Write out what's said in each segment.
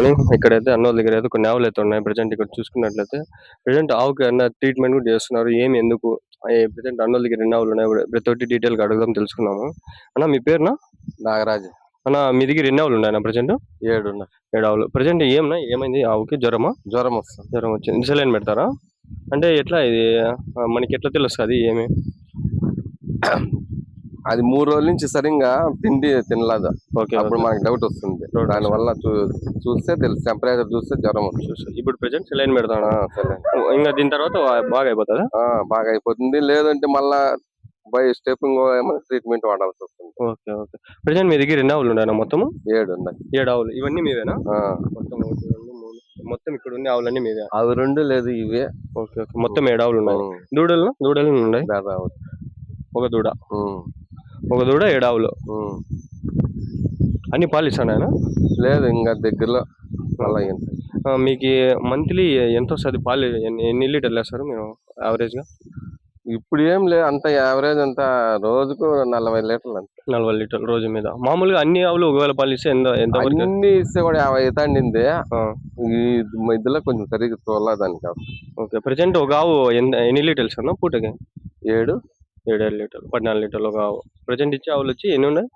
కానీ ఇక్కడైతే అన్నోళ్ళ దగ్గర అయితే కొన్ని ఆవులు అయితే ఉన్నాయి. ప్రజెంట్ ఇక్కడ చూసుకున్నట్లయితే ప్రజెంట్ ఆవుకి అన్న ట్రీట్మెంట్ కూడా చేస్తున్నారు. ఏమి ఎందుకు ప్రజెంట్ అన్నోళ్ళ దగ్గర ఎన్ని ఆవులు ఉన్నాయి ప్రతి ఒక్కటి డీటెయిల్ గా అడుగుదాం తెలుసుకున్నాము. అన్న మీ పేరునా? నాగరాజు. అన్న మీ దగ్గర ఎన్ని ఆవులు ఉన్నాయి ప్రజెంట్? 7 ఉన్నాయి. 7 ఆవులు. ప్రజెంట్ ఏమైంది ఆవుకి? జ్వరమా? జ్వరం వస్తుంది. జ్వరం వచ్చింది. ఇన్సులిన్ పెడతారా? అంటే ఎట్లా ఇది మనకి ఎట్లా తెలుస్తుంది ఏమి? అది 3 రోజుల నుంచి సరిగ్గా తిండి తినలేదు. ఓకే. అప్పుడు మనకి డౌట్ వస్తుంది. దాని వల్ల చూస్తే తెలుసు, టెంపరేచర్ చూస్తే జ్వరం వస్తుంది. ఇప్పుడు ప్రజెంట్ సెలైన్ పెడతాను. సరే. ఇంకా దీని తర్వాత బాగా అయిపోతుందా? బాగా అయిపోతుంది. లేదంటే మళ్ళా బై స్టెప్పింగ్ ఏమైనా ట్రీట్మెంట్ వాడాల్సి వస్తుంది. ఓకే. ఓకే. ప్రజెంట్ మీ దగ్గర ఎన్ని ఆవులు ఉన్నాయి మొత్తము? 7 ఉన్నాయి. 7 ఆవులు. ఇవన్నీ మీవేనా? మొత్తం 1, 2, 3 మొత్తం ఇక్కడ ఉన్న ఆవులన్నీ మీవే? అవి 2 లేదు, ఇవే. ఓకే. ఓకే. మొత్తం 7 ఆవులు ఉన్నాయి. దూడలు ఉన్నాయి? ఒక దూడ. ఒక దూడ 7 ఆవులు. అన్ని పాలు ఇస్తాను? లేదు, ఇంకా దగ్గరలో. మీకు మంత్లీ ఎంత వస్తుంది పాలు? ఎన్ని లీటర్లు వేస్తారు మీరు యావరేజ్ గా? ఇప్పుడు ఏం లేదు, అంత యావరేజ్ అంతా రోజుకు 40 లీటర్లు. 40 లీటర్లు రోజు మీద. మామూలుగా అన్ని ఆవులు ఒకవేళ పాలు ఇస్తే ఎంత వరకు? అన్ని ఇస్తే కూడా 50 అవుతాండింది. ఈ మధ్యలో కొంచెం సరిగ్గా తోలదానికి. ఓకే. ప్రజెంట్ ఒక ఆవు ఎన్ని లీటర్లు అన్న పూటకి? 7 లీటర్లు, 14 లీటర్లు ఒక ఆవు. ప్రజెంట్ ఇచ్చే ఆవులు వచ్చి ఎన్ని ఉన్నాయి?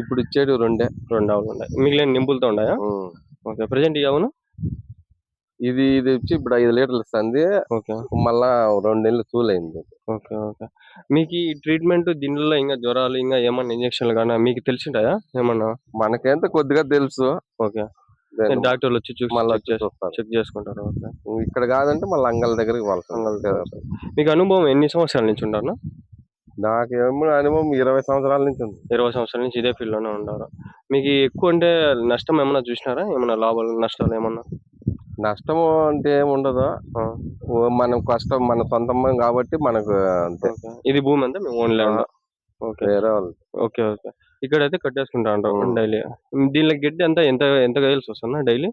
ఇప్పుడు ఇచ్చేది 2 ఆవులు ఉన్నాయి. మిగిలిన నింపులతో ఉన్నాయా? ఓకే. ప్రజెంట్ ఈ ఆవును ఇది వచ్చి ఇప్పుడు 5 లీటర్లు ఇస్తుంది. ఓకే. మళ్ళా 2 నెలలు తూలైంది. ఓకే. ఓకే. మీకు ఈ ట్రీట్మెంట్ దీనిలో ఇంకా జ్వరాలు ఇంకా ఏమన్నా ఇంజక్షన్లు కానీ మీకు తెలిసింటాయా ఏమన్నా? మనకేంత కొద్దిగా తెలుసు. ఓకే. డాక్టర్లు వచ్చి చెక్ చేసుకుంటారు. ఇక్కడ కాదంటే మళ్ళీ అంగళ్ళ దగ్గరికి వాళ్ళ. మీకు అనుభవం ఎన్ని సంవత్సరాల నుంచి ఉంటారు? నాకు ఏమన్నా అనుభవం 20 సంవత్సరాల నుంచి ఉంది. 20 సంవత్సరాల నుంచి ఇదే ఫీల్డ్ లోనే ఉంటారు. మీకు ఎక్కువ అంటే నష్టం ఏమన్నా చూసినారా? ఏమన్నా లాభాలు నష్టాలు ఏమన్నా? నష్టం అంటే ఏముండదు. మనం కష్టం మన సొంతం కాబట్టి మనకు అంతే. ఇది భూమి అంతా మేము ఓన్ ల్యాండ్. ఓకే. వేరే వాళ్ళు. ఓకే. ఓకే. ఇక్కడైతే కట్టేసుకుంటా ఉంటారు డైలీ. దీనిలో గడ్డి అంతా ఎంత వేయాల్సి వస్తుందా డైలీ?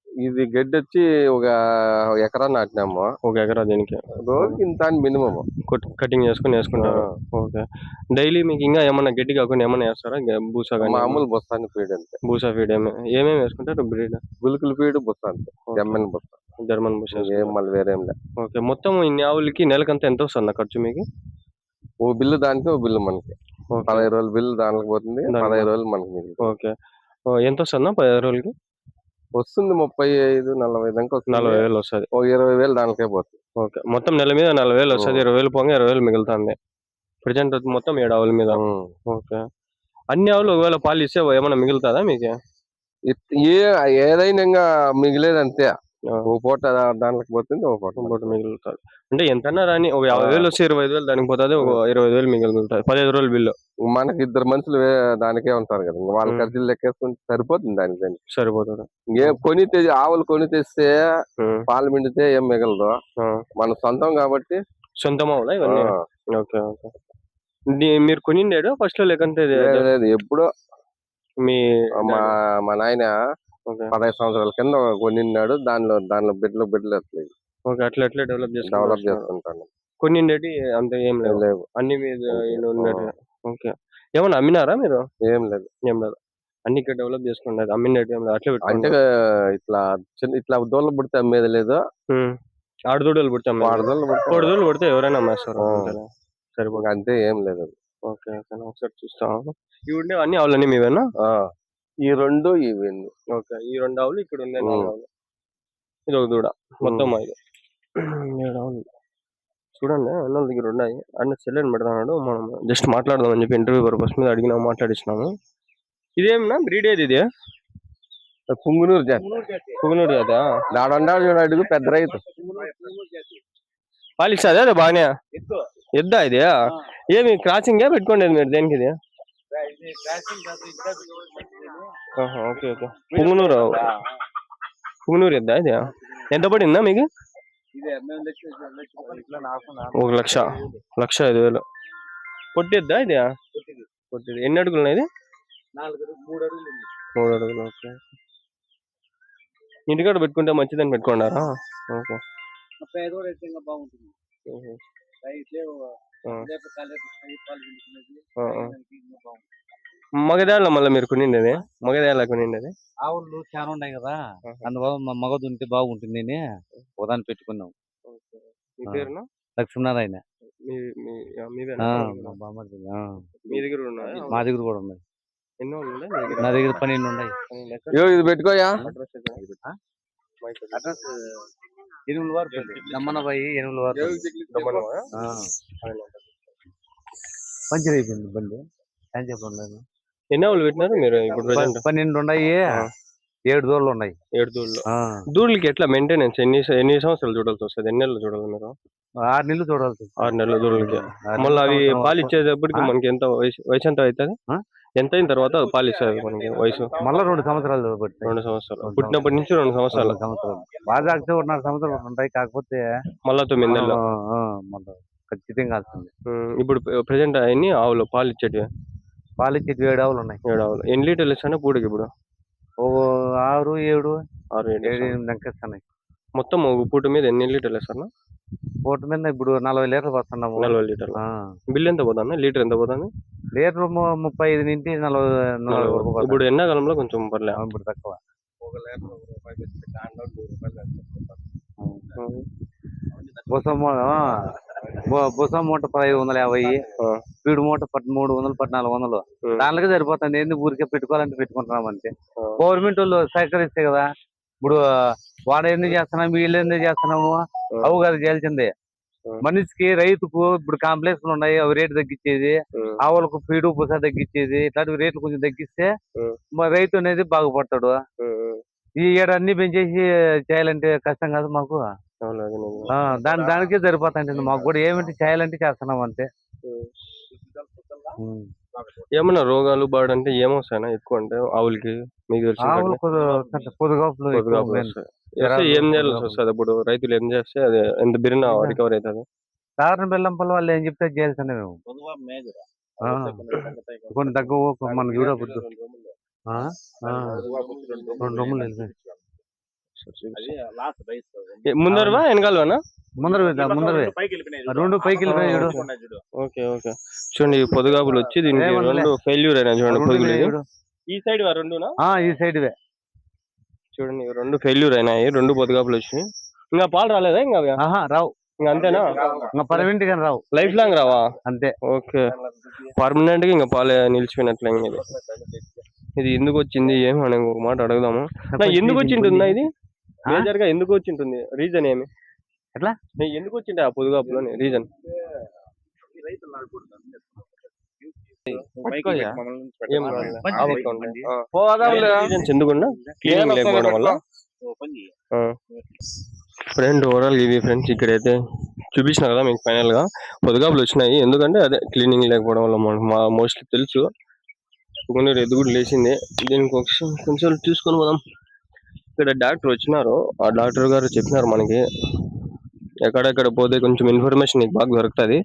ఇది గడ్డి వచ్చి ఒక ఎకరా నాటినాము. 1 ఎకరా దీనికి రోజుకి ఇంత మినిమం కటింగ్ వేసుకుంటారు. ఓకే. డైలీ మీకు ఇంకా ఏమన్నా గడ్డి కాకుండా ఏమన్నా వేస్తారా? బూసా కానీ? మామూలు బొస్తాన్ని ఫీడ్ అంతే. బూసా ఫీడ్ ఏమేమి వేసుకుంటారు? బ్రీడ్ గులుకులు ఫీడ్ బొస్తా అంతే. జర్మన్ బుషా మళ్ళీ వేరేం లేదు. ఓకే. మొత్తం ఇన్ని ఆవులకి నెలకంతా ఎంత వస్తుంది ఖర్చు మీకు? ఓ బిల్లు దానికి, ఓ బిల్లు మనకి. 15 రోజుల బిల్లు దానికి పోతుంది, 15 రోజులు మనకి. ఓకే. ఎంత వస్తుందా 15 రోజులకి? వస్తుంది 35-40 దాకా. 40,000 వస్తుంది. 20,000 దానికే పోతుంది. ఓకే. మొత్తం నెల మీద 40,000 వస్తుంది. 20,000 పోగా 20,000 మిగులుతుంది. ప్రజెంట్ మొత్తం 7 ఆవుల మీద. ఓకే. అన్ని ఆవులు ఒకవేళ పాలు ఇస్తే ఏమైనా మిగులుతుందా మీకు? ఏదైనా ఇంకా మిగిలేదు అంతే. ఓ పూట దానికి పోతుంది, ఓ పూట మిగులుతుంది. అంటే ఎంతన్నా రాని ఒక 50,000 వస్తే 25,000 దానికి పోతుంది. ఒక 20,000 మిగులుతుంది. 15 రోజుల బిల్లు. మనకి 2 మనుషులు దానికే ఉంటారు కదా, వాళ్ళ ఖర్చులు లెక్కేసుకుంటే సరిపోతుంది. దానికి సరిపోతుంది. ఆవులు కొని తెస్తే పాలు పిండితే ఏం మిగలదు. మన సొంతం కాబట్టి. సొంతం ఆవులా ఇవన్నీ? ఓకే. ఓకే. మీరు కొనిండేడు ఫస్ట్ లో లేకంటే? లేదు, ఎప్పుడో మా నాయన 15 సంవత్సరాల కింద కొనిన్నాడు. దానిలో బిడ్డలు అట్లేదు. ఓకే. అట్లా డెవలప్ చేసుకుంటాను. కొన్నిండేటి అంత ఏం లేవు, అన్ని మీద ఉండేటి. ఓకే. ఏమన్నా అమ్మినారా మీరు? ఏం లేదు. అన్ని ఇక్కడ డెవలప్ చేసుకుంటారు. అమ్మిండేటి అట్లా అంటే ఇట్లా దూడలు పుడితే అమ్మేది లేదు. ఆడదూడలు పుడితే కోడిదూడలు పుడితే ఎవరైనా అమ్మేస్తారు. సరిపోతుంది అంతే, ఏం లేదు. ఓకే. ఒకసారి చూస్తాను. ఇవి ఉండే అన్ని ఆవులన్నీ మీవేనా? ఈ 2 ఇవి. ఓకే. ఈ 2 ఆవులు ఇక్కడ ఉండే 4 ఆవులు. ఇది ఒక దూడ. మొత్తం 5 7 ఆవులు. చూడండి అన్నల దగ్గర ఉన్నాయి. అన్న సెలైన్ పెడతాడు. మనం జస్ట్ మాట్లాడదామని చెప్పి ఇంటర్వ్యూ పర్పస్ మీద అడిగినాము, మాట్లాడిస్తున్నాము. ఇదేమన్నా బ్రీడ్ ఏది? ఇది పుంగునూరు జాతి. పుంగునూరు జాతా? దాడుండాడు అడుగు, పెద్ద రైతు. పాలు ఇస్తుంది అదే బాగానే. ఎద్దా ఇది? ఏమి క్రాసింగ్ పెట్టుకోండి మీరు దేనికి? ఇది ఓకే. ఓకే. పుంగునూరు ఎద్దా ఇది? ఎంత పడిందా మీకు? 1,05,000. పొట్టి ఎద్దా ఇది? పొట్టిది. ఎన్ని అడుగులు ఇది? 3 అడుగులు. ఓకే. ఇంటికాడ పెట్టుకుంటే మంచిదని పెట్టుకున్నారా? ఓకే. మగదాళ్ళ మళ్ళీ మీరు కొనిండేది మగదాళ్ళ కొనిండేది ఆవులు చాలా ఉన్నాయి కదా, అందువల్ల మగది ఉంటే బాగుంటుంది అని ఉదాహరణ పెట్టుకున్నాం. మీ ఆ. పేరునా లక్ష్మీనారాయణ. మీ మీ మీవేనా? మా బామ్మర్ది. మీ దగ్గర ఉన్నాయా? మా దగ్గర కూడా ఉన్నాయి. ఎన్ని వాళ్ళు ఉన్నాయి మీ దగ్గర? నా దగ్గర 12 ఉన్నాయి. ఇది పెట్టుకోయా. అడ్రస్ ఎక్కడ? అడ్రస్ ఎనిమిది వారు నమ్మనబాయి, ఎనిమిది వారు దమ్మనమా? పంచర్ అయిపోయింది బండి. ఏం చెప్పండి, ఎన్ని ఆవులు పెట్టినారు మీరు ఇప్పుడు ప్రజెంట్? 12 ఉన్నాయి. 7 దూడలు ఉన్నాయి. 7 దూడలు. దూడలకి ఎట్లా మెయింటెనెన్స్ ఎన్ని సంవత్సరాలు చూడాల్సి వస్తుంది? ఎన్ని నెలలు చూడాలి మీరు? 6 నెలలు చూడాల్సి 6 నెలల దూడలకి. మళ్ళీ అవి పాలు ఇచ్చేటప్పటికి మనకి ఎంత వయసు ఎంత అవుతుంది? ఎంత అయిన తర్వాత పాలు ఇస్తుంది మనకి వయసు? మళ్ళీ 2 సంవత్సరాలు. 2 సంవత్సరాలు పుట్టినప్పటి నుంచి 2 సంవత్సరాలు. బాగా ఆగితే 1.5 సంవత్సరాలు ఉంటాయి. కాకపోతే మళ్ళా 9 నెలలు మళ్ళీ ఖచ్చితంగా వస్తుంది. ఇప్పుడు ప్రెసెంట్ అన్ని ఆవులు పాలు ఇచ్చేటివి? పాలు ఇచ్చేటి 7 ఆవులు ఉన్నాయి. 7 ఆవులు. ఎన్ని లీటర్లు ఇస్తానే పూటకి ఇప్పుడు? 6, 7, 6, 7 దాకా ఇస్తున్నాయి. మొత్తం ఒక పూట మీద ఎన్ని లీటర్లు ఇస్తారు? పూట మీద ఇప్పుడు 40 లీటర్లు వస్తున్నాము. 40 లీటర్లు. బిల్ ఎంత పోతుంది? లీటర్ ఎంత పోతుంది? లీటర్ 35 నుంచి 40 వరకు. ఇప్పుడు ఎండాకాలంలో కొంచెం పర్లే, ఇప్పుడు తక్కువ. బుసం మూట 1550, స్పీడ్ మూట 300, 1400. దానికే సరిపోతుంది. ఎందుకు ఊరికే పెట్టుకోవాలంటే పెట్టుకుంటున్నాం అంతే. గవర్నమెంట్ వాళ్ళు సహకరిస్తే కదా. ఇప్పుడు వాడు ఎందుకు చేస్తున్నాం, వీళ్ళు ఎందుకు చేస్తున్నాము, అవు కదా చేయాల్సిందే. మనిషికి రైతుకు ఇప్పుడు కాంప్లెక్స్లు ఉన్నాయి, అవి రేటు తగ్గించేది, ఆవులకు ఫీడు పుసా తగ్గించేది, ఇట్లాంటి రేట్లు కొంచెం తగ్గిస్తే రైతు అనేది బాగుపడతాడు. ఈ ఏడు అన్ని పెంచేసి చేయాలంటే కష్టం కాదు మాకు. దానికే సరిపోతాయండి. మాకు కూడా ఏమిటి చేయాలంటే చేస్తున్నాం అంతే. ఏమన్నా రోగాలు బాడంటే ఏమొస్తాయన్నా ఎక్కువ? అంటే ఆవులకి మీకు ఆవులు పొదుగాపులు ఏం చేయాల్సి వస్తుంది? ఇప్పుడు రైతులు ఏం చేస్తే అది ఎంత బిరిన రికవర్ అవుతుంది? సాధారణ బెల్లం పల్ల వాళ్ళు ఏం చెప్తే చేయాల్సిందే. మేము కొన్ని తక్కువ మన చూడబుద్దు 2 రొమ్ములు వెళ్ళిపోయి ముందరవా వెనకాలనా? ముందర 2 పైకి వెళ్ళిపోయి. Okay okay. చూడండి ఈ పొదుగాపులు వచ్చి దీనికి 2 ఫెయిల్యూర్ అయినా చూడండి. పొదుగులు ఈ సైడ్ రెండునా? ఈ సైడ్ చూడండి 2 ఫెయిల్యూర్ అయినాయి. 2 పొదుగాపులు వచ్చి ఇంకా పాలు రాలేదా? ఇంకా రావు. ఇంకా అంతేనా? ఇంకా పర్మనెంట్ గా రావు. లైఫ్ లాంగ్ రావా? అంతే. ఓకే. పర్మనెంట్ గా ఇంకా పాలు నిలిచిపోయినట్లే. ఇది ఎందుకు వచ్చింది ఏమి అని ఒక మాట అడుగుదాము. ఎందుకు వచ్చింటుందా ఇది? మేజర్ గా ఎందుకు వచ్చింటుంది? రీజన్ ఏమి? ఎట్లా ఎందుకు వచ్చింటే ఆ పొదుగాపులో రీజన్? ఎందుకున్నా క్లీనింగ్ లేకపోవడం వల్ల. ఫ్రెండ్ ఓవరాల్ ఇది ఫ్రెండ్స్. ఇక్కడైతే చూపించిన కదా మీకు ఫైనల్ గా పొదుగాపులు వచ్చినాయి. ఎందుకంటే అదే క్లీనింగ్ లేకపోవడం వల్ల మనకు మోస్ట్లీ తెలుసు. కొన్ని ఎద్దు కూడా లేచింది. దీనికి కొంచెం చూసుకొని పోదాం. ఇక్కడ డాక్టర్ వచ్చినారు. ఆ డాక్టర్ గారు చెప్పినారు మనకి ఎక్కడెక్కడ పోతే కొంచెం ఇన్ఫర్మేషన్ నీకు బాగా దొరుకుతుంది.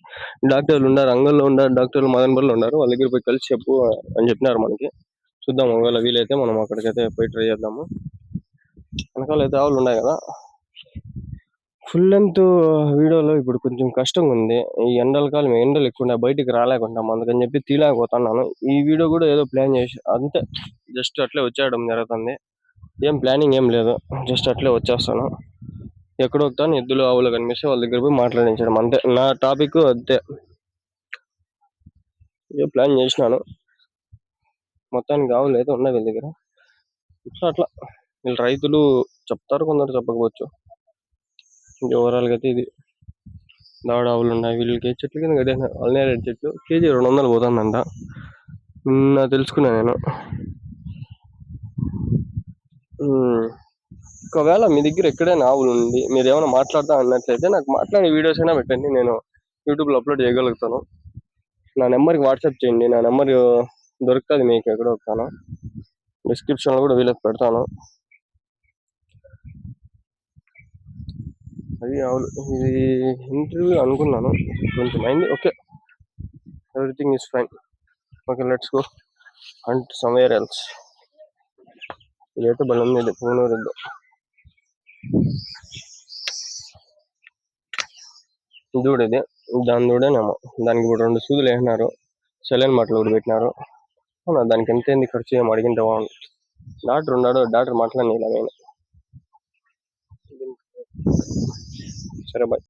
డాక్టర్లు ఉన్నారు, అంగల్లో ఉన్నారు, డాక్టర్లు మదనపల్లిలో ఉన్నారు. వాళ్ళ దగ్గర పోయి కలిసి చెప్పు అని చెప్పినారు మనకి. చూద్దాం, ఒకవేళ వీలైతే మనం అక్కడికైతే పోయి ట్రై చేద్దాము. వెనకాల అయితే ఆవులు ఉన్నాయి కదా. ఫుల్ లెంత్ వీడియోలో ఇప్పుడు కొంచెం కష్టంగా ఉంది. ఈ ఎండల కాలం ఎండలు ఎక్కువ బయటికి రాలేకుంటాం, అందుకని చెప్పి తీలేకపోతున్నాను. ఈ వీడియో కూడా ఏదో ప్లాన్ చేసి అంతే జస్ట్ అట్లే వచ్చేయడం జరుగుతుంది. ఏం ప్లానింగ్ ఏం లేదు, జస్ట్ అట్లే వచ్చేస్తాను. ఎక్కడో ఒకతాను ఎద్దులు ఆవులు కనిపిస్తే వాళ్ళ దగ్గర పోయి మాట్లాడించడం అంతే. నా టాపిక్ అంతే. ఏ ప్లాన్ చేసినాను. మొత్తానికి ఆవులు అయితే ఉన్నాయి వీళ్ళ దగ్గర. అట్లా వీళ్ళు రైతులు చెప్తారు, కొందరు చెప్పకపోవచ్చు. ఓవరాల్గా అయితే ఇది దావడ ఆవులు ఉన్నాయి వీళ్ళకి. చెట్లు కింద కట్టేసిన అల్నేరేడు చెట్లు కేజీ 200 పోతుందంట. తెలుసుకున్నా నేను. ఒకవేళ మీ దగ్గర ఎక్కడైనా ఆవులు ఉండి మీరు ఏమైనా మాట్లాడతా అన్నట్లయితే నాకు మాట్లాడే వీడియోస్ అయినా పెట్టండి, నేను యూట్యూబ్లో అప్లోడ్ చేయగలుగుతాను. నా నెంబర్కి వాట్సాప్ చేయండి. నా నెంబర్ దొరుకుతుంది మీకు ఎక్కడో ఒకతాను. డిస్క్రిప్షన్లో కూడా వీళ్ళకి పెడతాను. అది ఆవులు. ఇది ఇంటర్వ్యూ అనుకున్నాను, కొంచెం అయింది. Okay, everything is fine. Okay, let's go and somewhere else. ఇదైతే బలం ఉంది, పూనూరు. దూడ ఇది, దాని దూడేనేమో. దానికి ఇప్పుడు 2 సూదులు వేసినారు, సెలైన్ మాటలు కూడా పెట్టినారు. అవునా దానికి ఎంత ఏంది ఖర్చు ఏం అడిగింటే బాగుంది. డాక్టర్ ఉన్నాడు, డాక్టర్ మాట్లాడినా నేను. సరే బాయ్.